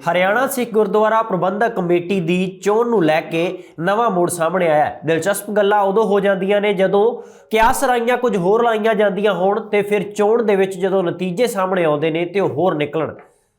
हरियाणा सिख गुरुद्वारा प्रबंधक कमेटी की चोण नूं लैके नवा मोड़ सामने आया। दिलचस्प गल्लां उदों हो जांदियां ने जदों कियास राइयां कुछ होर लाइयां जांदियां होण ते फिर चोण दे विच जदों नतीजे सामने आउंदे ने ते होर निकलण।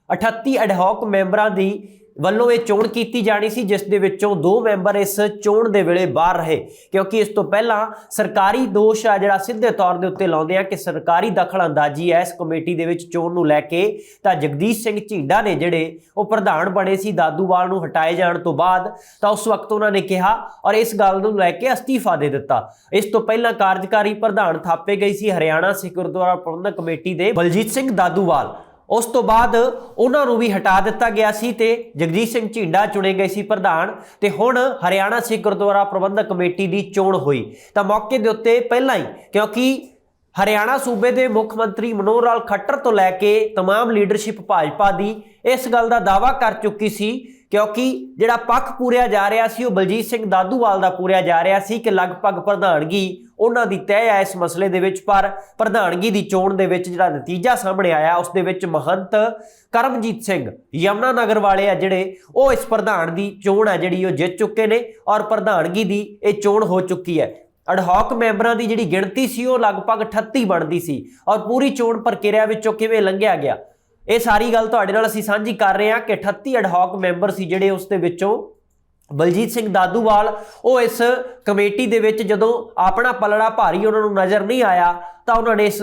38 एडहॉक मैंबरां दी ਵੱਲੋਂ ਇਹ ਚੋਣ ਕੀਤੀ ਜਾਣੀ ਸੀ, जिस ਦੇ ਵਿੱਚੋਂ 2 ਮੈਂਬਰ ਇਸ ਚੋਣ ਦੇ ਵੇਲੇ ਬਾਹਰ ਰਹੇ, क्योंकि इस तो ਪਹਿਲਾਂ सरकारी दोष आ ਜਿਹੜਾ ਸਿੱਧੇ ਤੌਰ ਦੇ ਉੱਤੇ ਲਾਉਂਦੇ ਆ कि सरकारी दखल अंदाजी है इस कमेटी ਦੇ ਵਿੱਚ ਚੋਣ ਨੂੰ ਲੈ ਕੇ। ਤਾਂ ਜਗਦੀਸ਼ ਸਿੰਘ ਝੀਂਡਾ ਨੇ ਜਿਹੜੇ ਉਹ ਪ੍ਰਧਾਨ ਬਣੇ ਸੀ ਦਾਦੂਵਾਲ ਨੂੰ ਹਟਾਏ ਜਾਣ ਤੋਂ ਬਾਅਦ, ਤਾਂ ਉਸ ਵਕਤ ਉਹਨਾਂ ਨੇ ਕਿਹਾ ਔਰ ਇਸ ਗੱਲ ਨੂੰ ਲੈ ਕੇ ਅਸਤੀਫਾ ਦੇ ਦਿੱਤਾ। ਇਸ ਤੋਂ ਪਹਿਲਾਂ ਕਾਰਜਕਾਰੀ ਪ੍ਰਧਾਨ ਥਾਪੇ ਗਏ ਸੀ ਹਰਿਆਣਾ ਸਿੱਖ ਗੁਰਦੁਆਰਾ ਪ੍ਰਬੰਧਕ ਕਮੇਟੀ ਦੇ ਬਲਜੀਤ ਸਿੰਘ ਦਾਦੂਵਾਲ। उस तो बाद उन्होंने भी हटा दिता गया सी ते जगदीश सिंह ਝੀਂਡਾ चुने गए सी प्रधान ते हुण हरियाणा सिख गुरुद्वारा प्रबंधक कमेटी की चोण हुई। तो मौके के उत्ते पहला ही, क्योंकि हरियाणा सूबे के मुख मंत्री मनोहर लाल खट्टर तो लैके तमाम लीडरशिप भाजपा की इस गल का दावा कर चुकी सी, क्योंकि जिहड़ा पक्ष पूरिया जा रहा सी बलजीत सिंह दादूवाल का पूरिया जा रहा सी कि लगभग प्रधानगी उन्हां दी तय है इस मसले दे विच। पर प्रधानगी की चोण दे विच जिहड़ा नतीजा सामने आया उस दे विच महंत करमजीत सिंह यमुना नगर वाले आ जिहड़े वो इस प्रधान की चोण है जिहड़ी वो जित चुके ने और प्रधानगी की ये चोण हो चुकी है। अडहॉक मैंबरां की जिहड़ी गिणती सी वो लगभग 38 बनती सी और पूरी चोण प्रक्रिया विचों किवें लंघिया गया ये सारी गल तुहाडे नाल असीं सांझी कर रहे हैं कि 38 अडहॉक मैंबर सी जिहड़े उस दे विचों बलजीत सिंह दादूवाल वो इस कमेटी दे विच जदों अपना पलड़ा भारी उन्हां नूं नज़र नहीं आया तो उन्होंने इस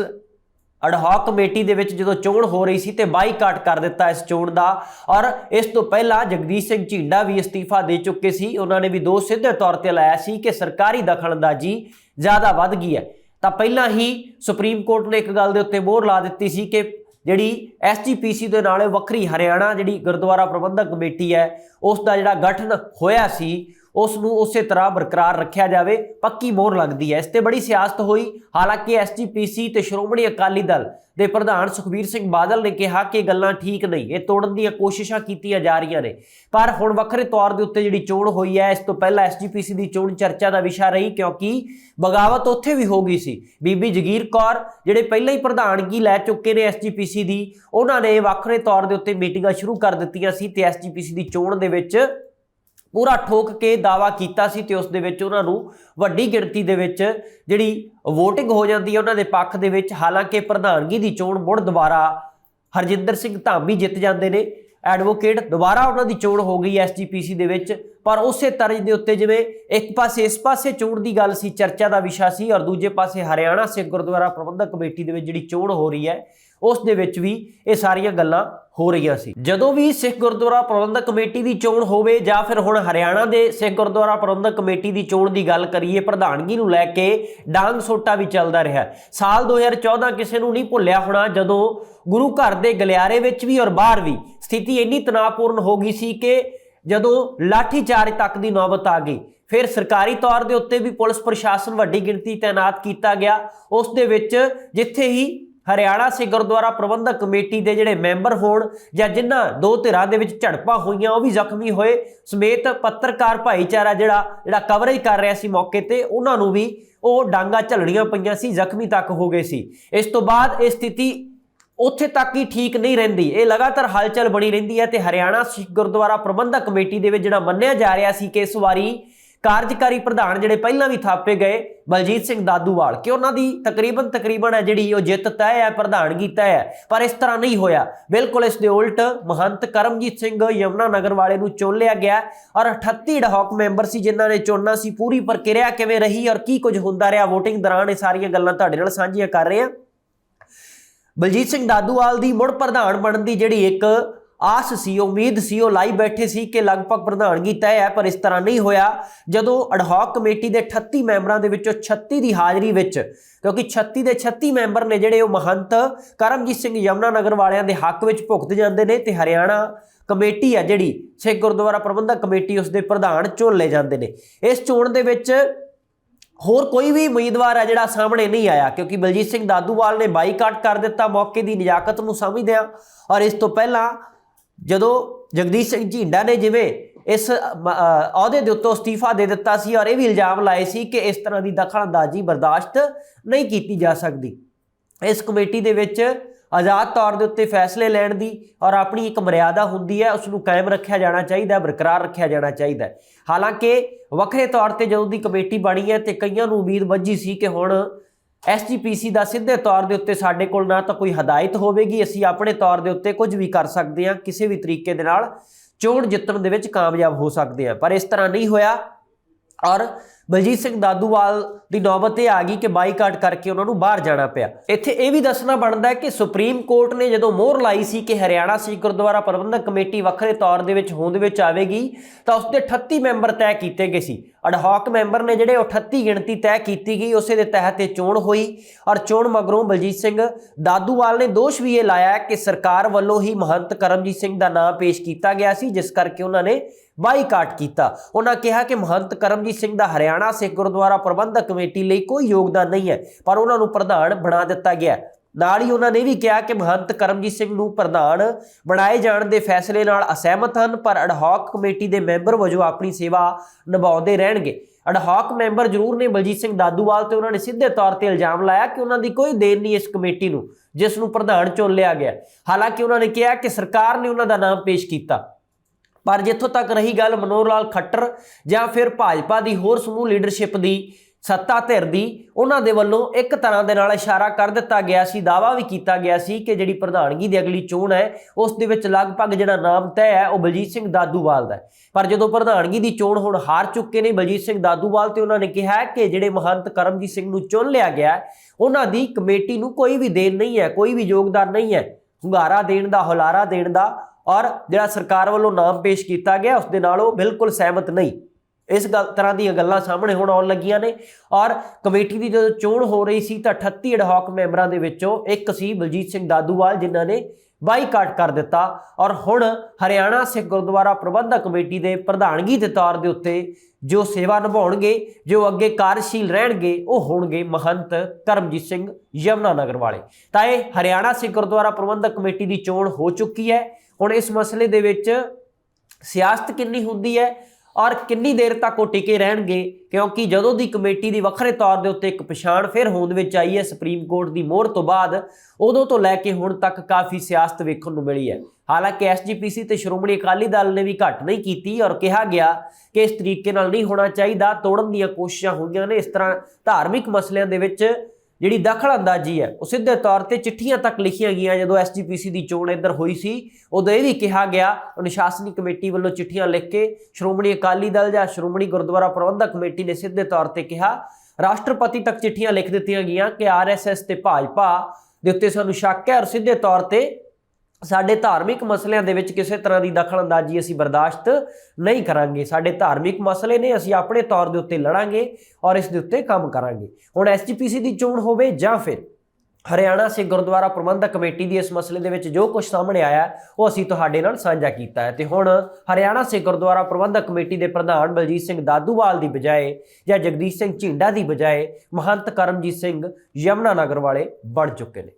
अडहॉक कमेटी दे विच जदों चोण हो रही सी ते बाईकाट कर दिता इस चोण दा। और इस तो पहला जगदीश सिंह ਝੀਂਡਾ भी इस्तीफा दे चुके सी। उन्होंने भी दोष सीधे तौर पर लाया सी कि सरकारी दखलअंदाजी ज़्यादा वध गई है। तो पहला ही सुप्रीम कोर्ट ने एक गल दे उत्ते मोहर ला दित्ती सी कि जिहड़ी SGPC दे नाल वक्री हरियाणा जिहड़ी गुरुद्वारा प्रबंधक कमेटी है उसका जिहड़ा गठन होया सी उसनूं उसे तरह बरकरार रखा जाए, पक्की मोहर लगती है। इस ते बड़ी सियासत हुई। हालांकि SGPC ते श्रोमणी अकाली दल के प्रधान सुखबीर सिंह बादल ने कहा कि गल्लां ठीक नहीं, ये तोड़न दी कोशिशां कीतियां जा रही ने। पर हुण वखरे तौर के उत्ते जिहड़ी चोण हुई है इस तो पहला SGPC की चोण चर्चा का विषय रही, क्योंकि बगावत उत्थे भी हो गई सी। बीबी जगीर कौर जिहड़े पहले ही प्रधानगी लै चुके ने SGPC की, उन्होंने वखरे तौर के उत्ते मीटिंगां शुरू कर दित्तियां सी ते SGPC की चोण दे विच पूरा ठोक के दावा किया सी ते उस दे विच उन्हां नूं वड्डी गिणती दे विच जिहड़ी वोटिंग हो जाती है उन्हां दे पक्ष दे विच। हालांकि प्रधानगी की चोण मुड़ दोबारा हरजिंदर सिंह धामी जित जाते हैं, एडवोकेट दोबारा उन्हां दी चोण हो गई SGPC दे विच। पर उस तर्ज के उत्ते जिवें एक पासे इस पासे चोण की गल सी, चर्चा का विषय सी, और दूजे पासे हरियाणा सिख गुरुद्वारा प्रबंधक कमेटी दे विच जिहड़ी चोण हो रही है उस दे विच भी ये सारियां गल्लां हो रही सी। जदों भी सिख गुरुद्वारा प्रबंधक कमेटी की चोण होवे जां फिर हुण हरियाणा के सिख गुरुद्वारा प्रबंधक कमेटी की चोण की गल करिए, प्रधानगी नूं लैके डांग सोटा भी चलता रहा। साल 2014 किसी नूं नहीं भुल्लिया होना जदों गुरु घर के गलियारे विच भी और बाहर भी स्थिति इन्नी तनावपूर्ण हो गई सी कि जदों लाठीचार्ज तक की नौबत आ गई। फिर सरकारी तौर के उत्ते भी पुलिस प्रशासन वड्डी गिणती तैनात किया गया। उस दे विच जिथे ही हरियाणा सिख गुरुद्वारा प्रबंधक कमेटी के जिहड़े मैंबर होण जां जिन्हां दो धिरां दे विच झड़पां होईयां वो भी जख्मी होए, समेत पत्रकार भाईचारा जिहड़ा कवरेज कर रहा सी मौके ते उन्हां नूं भी वो डांगा झलणियां पईयां सी, जख्मी तक हो गए सी। इस तो बाद ये स्थिति उत्थे तक ही ठीक नहीं रहिंदी, ये लगातार हलचल बनी रहिंदी है। ते हरियाणा सिख गुरुद्वारा प्रबंधक कमेटी दे विच जिहड़ा मन्निया जा रहा सी कि इस वारी कार्यकारी प्रधान जिहड़े पहलां भी थापे गए बलजीत सिंह दादूवाल कि उन्हां दी तकरीबन है जिहड़ी वो जित तय है, प्रधानगी तय है। पर इस तरह नहीं होया, बिल्कुल इस दे उल्ट महंत करमजीत सिंह यमुना नगर वाले नूं चुन लिया गया और 38 अडहॉक मैंबर सी जिन्हां ने चुनना सी। पूरी प्रक्रिया किवें रही और की कुछ हुंदा रहा वोटिंग दौरान, ये सारियां गल्लां तुहाडे नाल सांझीआं कर रहे हैं। बलजीत सिंह दादूवाल की मुड़ प्रधान बनने की जिहड़ी एक आस सी, उम्मीद सी, वो लाई बैठे सी कि लगभग प्रधानगी तय है, पर इस तरह नहीं होया। जदों अडहॉक कमेटी के 38 मैंबरां दे विचों 36 की हाज़री विच, क्योंकि 36 के 36 मैंबर ने जिहड़े महंत करमजीत सिंह यमुना नगर वालियां दे हक विच भुगत जांदे ने ते हरियाणा कमेटी है जिहड़ी सिख गुरुद्वारा प्रबंधक कमेटी उसके प्रधान चुन ले जांदे ने। इस चोण दे विच होर कोई भी उम्मीदवार है जिहड़ा सामने नहीं आया, क्योंकि बलजीत सिंह दादूवाल ने बाईकाट कर दिता मौके की नजाकत नूं समझदिआं। और इस तो पहला जदों जगदीश सिंह ਝੀਂਡਾ ने जिवें इस अहुदे के उत्तों अस्तीफा दे दिता सी और यह भी इल्जाम लाए सी कि इस तरह की दखलअंदाजी बर्दाश्त नहीं की जा सकती। इस कमेटी दे विच ਆਜ਼ਾਦ ਤੌਰ ਦੇ ਉੱਤੇ ਫੈਸਲੇ ਲੈਣ ਦੀ ਔਰ ਆਪਣੀ ਇੱਕ ਮਰਿਆਦਾ ਹੁੰਦੀ ਹੈ, ਉਸ ਨੂੰ ਕਾਇਮ ਰੱਖਿਆ ਜਾਣਾ ਚਾਹੀਦਾ, ਬਰਕਰਾਰ ਰੱਖਿਆ ਜਾਣਾ ਚਾਹੀਦਾ। ਹਾਲਾਂਕਿ ਵੱਖਰੇ ਤੌਰ ਤੇ ਜਦੋਂ ਦੀ ਕਮੇਟੀ ਬਣੀ ਹੈ ਤੇ ਕਈਆਂ ਨੂੰ ਉਮੀਦ ਬੱਝੀ ਸੀ ਕਿ ਹੁਣ ਐਸਜੀਪੀਸੀ ਦਾ ਸਿੱਧੇ ਤੌਰ ਦੇ ਉੱਤੇ ਸਾਡੇ ਕੋਲ ਨਾ ਤਾਂ ਕੋਈ ਹਦਾਇਤ ਹੋਵੇਗੀ, ਅਸੀਂ ਆਪਣੇ ਤੌਰ ਦੇ ਉੱਤੇ ਕੁਝ ਵੀ ਕਰ ਸਕਦੇ ਹਾਂ, ਕਿਸੇ ਵੀ ਤਰੀਕੇ ਦੇ ਨਾਲ ਚੋਣ ਜਿੱਤਣ ਦੇ ਵਿੱਚ ਕਾਮਯਾਬ ਹੋ ਸਕਦੇ ਹਾਂ, ਪਰ ਇਸ ਤਰ੍ਹਾਂ ਨਹੀਂ ਹੋਇਆ। ਔਰ ਬਲਜੀਤ ਸਿੰਘ ਦਾਦੂਵਾਲ ਦੀ ਨੌਬਤ ਇਹ ਆ ਗਈ ਕਿ ਬਾਈਕਾਟ ਕਰਕੇ ਉਹਨਾਂ ਨੂੰ ਬਾਹਰ ਜਾਣਾ ਪਿਆ। ਇੱਥੇ ਇਹ ਵੀ ਦੱਸਣਾ ਬਣਦਾ ਹੈ ਕਿ ਸੁਪਰੀਮ ਕੋਰਟ ਨੇ ਜਦੋਂ ਮੋਹਰ ਲਾਈ ਸੀ ਕਿ ਹਰਿਆਣਾ ਸਿੱਖ ਗੁਰਦੁਆਰਾ ਪ੍ਰਬੰਧਕ ਕਮੇਟੀ ਵੱਖਰੇ ਤੌਰ ਦੇ ਵਿੱਚ ਹੋਂਦ ਵਿੱਚ ਆਵੇਗੀ ਤਾਂ ਉਸਦੇ 38 ਮੈਂਬਰ ਤੈਅ ਕੀਤੇ ਗਏ ਸੀ। ਅਡਹੌਕ ਮੈਂਬਰ ਨੇ ਜਿਹੜੇ 38 ਗਿਣਤੀ ਤੈਅ ਕੀਤੀ ਗਈ, ਉਸੇ ਦੇ ਤਹਿਤ ਇਹ ਚੋਣ ਹੋਈ। ਔਰ ਚੋਣ ਮਗਰੋਂ ਬਲਜੀਤ ਸਿੰਘ ਦਾਦੂਵਾਲ ਨੇ ਦੋਸ਼ ਵੀ ਇਹ ਲਾਇਆ ਕਿ ਸਰਕਾਰ ਵੱਲੋਂ ਹੀ ਮਹੰਤ ਕਰਮਜੀਤ ਸਿੰਘ ਦਾ ਨਾਮ ਪੇਸ਼ ਕੀਤਾ ਗਿਆ ਸੀ, ਜਿਸ ਕਰਕੇ ਉਹਨਾਂ ਨੇ ਬਾਈਕਾਟ ਕੀਤਾ। ਉਹਨਾਂ ਕਿਹਾ ਕਿ ਮਹੰਤ ਕਰਮਜੀਤ ਸਿੰਘ ਦਾ ਹਰਿਆਣਾ ਸਿੱਖ ਗੁਰਦੁਆਰਾ ਪ੍ਰਬੰਧਕ ਕਮੇਟੀ ਲਈ ਕੋਈ ਯੋਗਦਾਨ ਨਹੀਂ ਹੈ, ਪਰ ਉਹਨਾਂ ਨੂੰ ਪ੍ਰਧਾਨ ਬਣਾ ਦਿੱਤਾ ਗਿਆ। ਨਾਲ ਹੀ ਉਹਨਾਂ ਨੇ ਵੀ ਕਿਹਾ ਕਿ ਮਹੰਤ ਕਰਮਜੀਤ ਸਿੰਘ ਨੂੰ ਪ੍ਰਧਾਨ ਬਣਾਏ ਜਾਣ ਦੇ ਫੈਸਲੇ ਨਾਲ ਅਸਹਿਮਤ ਹਨ, ਪਰ ਅਡਹੌਕ ਕਮੇਟੀ ਦੇ ਮੈਂਬਰ ਵਜੋਂ ਆਪਣੀ ਸੇਵਾ ਨਿਭਾਉਂਦੇ ਰਹਿਣਗੇ। ਅਡਹੌਕ ਮੈਂਬਰ ਜ਼ਰੂਰ ਨੇ ਬਲਜੀਤ ਸਿੰਘ ਦਾਦੂਵਾਲ ਤੇ ਉਹਨਾਂ ਨੇ ਸਿੱਧੇ ਤੌਰ ਤੇ ਇਲਜ਼ਾਮ ਲਾਇਆ ਕਿ ਉਹਨਾਂ ਦੀ ਕੋਈ ਦੇਣ ਨਹੀਂ ਇਸ ਕਮੇਟੀ ਨੂੰ ਜਿਸ ਨੂੰ ਪ੍ਰਧਾਨ ਚੁਣ ਲਿਆ ਗਿਆ। ਹਾਲਾਂਕਿ ਉਹਨਾਂ ਨੇ ਕਿਹਾ ਕਿ ਸਰਕਾਰ ਨੇ ਉਹਨਾਂ ਦਾ ਨਾਮ ਪੇਸ਼ ਕੀਤਾ। ਪਰ ਜਿੱਥੋਂ ਤੱਕ ਰਹੀ ਗੱਲ ਮਨੋਹਰ ਲਾਲ ਖੱਟਰ ਜਾਂ ਫਿਰ ਭਾਜਪਾ ਦੀ ਹੋਰ ਸਮੂਹ ਲੀਡਰਸ਼ਿਪ ਦੀ, ਸੱਤਾ ਧਿਰ ਦੀ, ਉਹਨਾਂ ਦੇ ਵੱਲੋਂ ਇੱਕ ਤਰ੍ਹਾਂ ਦੇ ਨਾਲ ਇਸ਼ਾਰਾ ਕਰ ਦਿੱਤਾ ਗਿਆ ਸੀ, ਦਾਅਵਾ ਵੀ ਕੀਤਾ ਗਿਆ ਸੀ ਕਿ ਜਿਹੜੀ ਪ੍ਰਧਾਨਗੀ ਦੀ ਅਗਲੀ ਚੋਣ ਹੈ ਉਸ ਦੇ ਵਿੱਚ ਲਗਭਗ ਜਿਹੜਾ ਨਾਮ ਤੈਅ ਹੈ ਉਹ ਬਲਜੀਤ ਸਿੰਘ ਦਾਦੂਵਾਲ ਦਾ ਹੈ। ਪਰ ਜਦੋਂ ਪ੍ਰਧਾਨਗੀ ਦੀ ਚੋਣ ਹੁਣ ਹਾਰ ਚੁੱਕੇ ਨੇ ਬਲਜੀਤ ਸਿੰਘ ਦਾਦੂਵਾਲ ਤੇ ਉਹਨਾਂ ਨੇ ਕਿਹਾ ਕਿ ਜਿਹੜੇ ਮਹੰਤ ਕਰਮਜੀਤ ਸਿੰਘ ਨੂੰ ਚੁਣ ਲਿਆ ਗਿਆ ਉਹਨਾਂ ਦੀ ਕਮੇਟੀ ਨੂੰ ਕੋਈ ਵੀ ਦੇਣ ਨਹੀਂ ਹੈ, ਕੋਈ ਵੀ ਯੋਗਦਾਨ ਨਹੀਂ ਹੈ ਹੁੰਗਾਰਾ ਦੇਣ ਦਾ, ਹੁਲਾਰਾ ਦੇਣ ਦਾ, ਔਰ ਜਿਹੜਾ ਸਰਕਾਰ ਵੱਲੋਂ ਨਾਮ ਪੇਸ਼ ਕੀਤਾ ਗਿਆ ਉਸ ਦੇ ਨਾਲ ਉਹ ਬਿਲਕੁਲ ਸਹਿਮਤ ਨਹੀਂ। ਇਸ ਤਰ੍ਹਾਂ ਦੀਆਂ ਗੱਲਾਂ ਸਾਹਮਣੇ ਹੁਣ ਆਉਣ ਲੱਗੀਆਂ ਨੇ। ਔਰ ਕਮੇਟੀ ਦੀ ਜਦੋਂ ਚੋਣ ਹੋ ਰਹੀ ਸੀ ਤਾਂ 38 ਅਡਹੌਕ ਮੈਂਬਰਾਂ ਦੇ ਵਿੱਚੋਂ ਇੱਕ ਸੀ ਬਲਜੀਤ ਸਿੰਘ ਦਾਦੂਵਾਲ, ਜਿਨ੍ਹਾਂ ਨੇ ਬਾਈਕਾਟ ਕਰ ਦਿੱਤਾ। ਔਰ ਹੁਣ ਹਰਿਆਣਾ ਸਿੱਖ ਗੁਰਦੁਆਰਾ ਪ੍ਰਬੰਧਕ ਕਮੇਟੀ ਦੇ ਪ੍ਰਧਾਨਗੀ ਦੇ ਤੌਰ ਦੇ ਉੱਤੇ ਜੋ ਸੇਵਾ ਨਿਭਾਉਣਗੇ, ਜੋ ਅੱਗੇ ਕਾਰਜਸ਼ੀਲ ਰਹਿਣਗੇ, ਉਹ ਹੋਣਗੇ ਮਹੰਤ ਕਰਮਜੀਤ ਸਿੰਘ ਯਮੁਨਾ ਨਗਰ ਵਾਲੇ। ਤਾਂ ਇਹ ਹਰਿਆਣਾ ਸਿੱਖ ਗੁਰਦੁਆਰਾ ਪ੍ਰਬੰਧਕ ਕਮੇਟੀ ਦੀ ਚੋਣ ਹੋ ਚੁੱਕੀ ਹੈ। ਹੁਣ ਇਸ ਮਸਲੇ ਦੇ ਵਿੱਚ ਸਿਆਸਤ ਕਿੰਨੀ ਹੁੰਦੀ ਹੈ ਔਰ ਕਿੰਨੀ ਦੇਰ ਤੱਕ ਉਹ ਟਿਕੇ ਰਹਿਣਗੇ, ਕਿਉਂਕਿ ਜਦੋਂ ਦੀ ਕਮੇਟੀ ਦੀ ਵੱਖਰੇ ਤੌਰ ਦੇ ਉੱਤੇ ਇੱਕ ਪਛਾਣ ਫਿਰ ਹੋਂਦ ਵਿੱਚ ਆਈ ਹੈ ਸੁਪਰੀਮ ਕੋਰਟ ਦੀ ਮੋਹਰ ਤੋਂ ਬਾਅਦ, ਉਦੋਂ ਤੋਂ ਲੈ ਕੇ ਹੁਣ ਤੱਕ ਕਾਫੀ ਸਿਆਸਤ ਵੇਖਣ ਨੂੰ ਮਿਲੀ ਹੈ। ਹਾਲਾਂਕਿ ਐਸਜੀਪੀਸੀ ਤੇ ਸ਼੍ਰੋਮਣੀ ਅਕਾਲੀ ਦਲ ਨੇ ਵੀ ਘੱਟ ਨਹੀਂ ਕੀਤੀ ਔਰ ਕਿਹਾ ਗਿਆ ਕਿ ਇਸ ਤਰੀਕੇ ਨਾਲ ਨਹੀਂ ਹੋਣਾ ਚਾਹੀਦਾ, ਤੋੜਨ ਦੀਆਂ ਕੋਸ਼ਿਸ਼ਾਂ ਹੋਈਆਂ ਨੇ। ਇਸ ਤਰ੍ਹਾਂ ਧਾਰਮਿਕ ਮਸਲਿਆਂ ਦੇ ਵਿੱਚ ਜਿਹੜੀ ਦਖਲ ਅੰਦਾਜ਼ੀ ਹੈ ਉਹ ਸਿੱਧੇ ਤੌਰ ਤੇ ਚਿੱਠੀਆਂ ਤੱਕ ਲਿਖੀਆਂ ਗਈਆਂ। ਜਦੋਂ ਐਸਜੀਪੀਸੀ ਦੀ ਚੋਣ ਇੱਧਰ ਹੋਈ ਸੀ ਉਦੋਂ ਇਹ ਵੀ ਕਿਹਾ ਗਿਆ, ਅਨੁਸ਼ਾਸਨੀ ਕਮੇਟੀ ਵੱਲੋਂ ਚਿੱਠੀਆਂ ਲਿਖ ਕੇ ਸ਼੍ਰੋਮਣੀ ਅਕਾਲੀ ਦਲ ਜਾਂ ਸ਼੍ਰੋਮਣੀ ਗੁਰਦੁਆਰਾ ਪ੍ਰਬੰਧਕ ਕਮੇਟੀ ਨੇ ਸਿੱਧੇ ਤੌਰ ਤੇ ਕਿਹਾ, ਰਾਸ਼ਟਰਪਤੀ ਤੱਕ ਚਿੱਠੀਆਂ ਲਿਖ ਦਿੱਤੀਆਂ ਗਈਆਂ ਕਿ ਆਰਐਸਐਸ ਤੇ ਭਾਜਪਾ ਦੇ ਉੱਤੇ ਸਾਨੂੰ ਸ਼ੱਕ ਹੈ ਔਰ ਸਿੱਧੇ ਤੌਰ ਤੇ ਸਾਡੇ ਧਾਰਮਿਕ ਮਸਲਿਆਂ ਦੇ ਵਿੱਚ ਕਿਸੇ ਤਰ੍ਹਾਂ ਦੀ ਦਖਲ ਅੰਦਾਜ਼ੀ ਅਸੀਂ ਬਰਦਾਸ਼ਤ ਨਹੀਂ ਕਰਾਂਗੇ। ਸਾਡੇ ਧਾਰਮਿਕ ਮਸਲੇ ਨੇ, ਅਸੀਂ ਆਪਣੇ ਤੌਰ ਦੇ ਉੱਤੇ ਲੜਾਂਗੇ ਔਰ ਇਸ ਦੇ ਉੱਤੇ ਕੰਮ ਕਰਾਂਗੇ। ਹੁਣ ਐਸਜੀਪੀਸੀ ਦੀ ਚੋਣ ਹੋਵੇ ਜਾਂ ਫਿਰ ਹਰਿਆਣਾ ਸਿੱਖ ਗੁਰਦੁਆਰਾ ਪ੍ਰਬੰਧਕ ਕਮੇਟੀ ਦੀ ਇਸ ਮਸਲੇ ਦੇ ਵਿੱਚ ਜੋ ਕੁਝ ਸਾਹਮਣੇ ਆਇਆ ਉਹ ਅਸੀਂ ਤੁਹਾਡੇ ਨਾਲ ਸਾਂਝਾ ਕੀਤਾ ਹੈ। ਤੇ ਹੁਣ ਹਰਿਆਣਾ ਸਿੱਖ ਗੁਰਦੁਆਰਾ ਪ੍ਰਬੰਧਕ ਕਮੇਟੀ ਦੇ ਪ੍ਰਧਾਨ ਬਲਜੀਤ ਸਿੰਘ ਦਾਦੂਵਾਲ ਦੀ ਬਜਾਏ ਜਾਂ ਜਗਦੀਸ਼ ਸਿੰਘ ਝਿੰਡਾ ਦੀ ਬਜਾਏ ਮਹੰਤ ਕਰਮਜੀਤ ਸਿੰਘ ਯਮੁਨਾ ਨਗਰ ਵਾਲੇ ਬਣ ਚੁੱਕੇ ਨੇ।